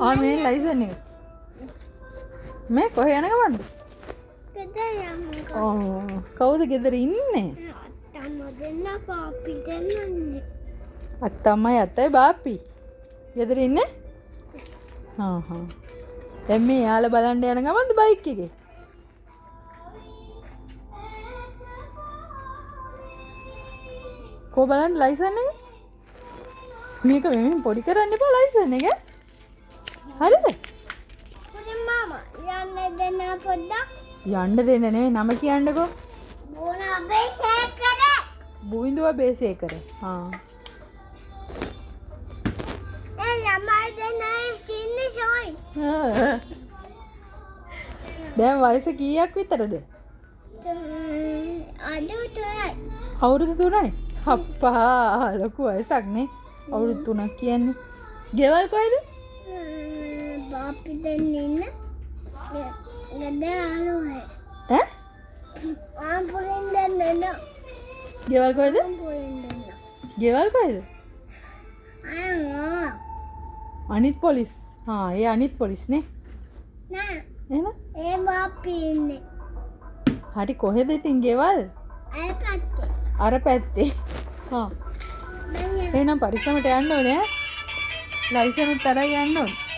මේ ලයිසන් එක. මේ කොහේ යන ගමන්ද? ගෙදර යන්න. කවුද ගෙදර ඉන්නේ? අත්තම්ම දෙන්න පාපි දෙන්නන්නේ. අත්තම්මයි අත්තයි බාප්පි. ගෙදර ඉන්නේ? දැන් මේ යාළුවා බලන්න යන ගමන්ද බයික් එකේ? කො බලන්න ලයිසන් එක? මේක මෙහෙම පොඩි කරන්න එපා ලයිසන් එක. හරිද? පොඩි මාමා යන්න දෙන්න පොඩ්ඩක්. යන්න දෙන්න නේ නම කියන්නකෝ. බෝන අබේසේකර. බුවිඳුව බේසේකර. ඒ ළමයි දෙන්න සින්නේ ෂෝයි. දැන් වයස කීයක් විතරද? අවුරුදු 3යි. අප්පා ලොකු වයසක් නේ. අවුරුදු 3ක් කියන්නේ. ගෙවල් කොහෙද? බාප්පි දෙන්න ඉන්න. ගෙදර ආලුවයි. ඈ? ආම්පුලින් දෙන්න නෝ. ගෙවල් කොහෙද? ආම්පුලින් දෙන්න. ගෙවල් කොහෙද? ආ අනිත් පොලිස්. ඒ අනිත් පොලිස් නේ. නෑ. එහෙනම් ඒ බාප්පි ඉන්නේ. හරි කොහෙද ඉතින් ගෙවල්? අය පැත්තේ. අර පැත්තේ. මම එහෙනම් පරිස්සමට යන්න ඕනේ ඈ. ලයිසන් උත් තරයි යන්න ඕනේ.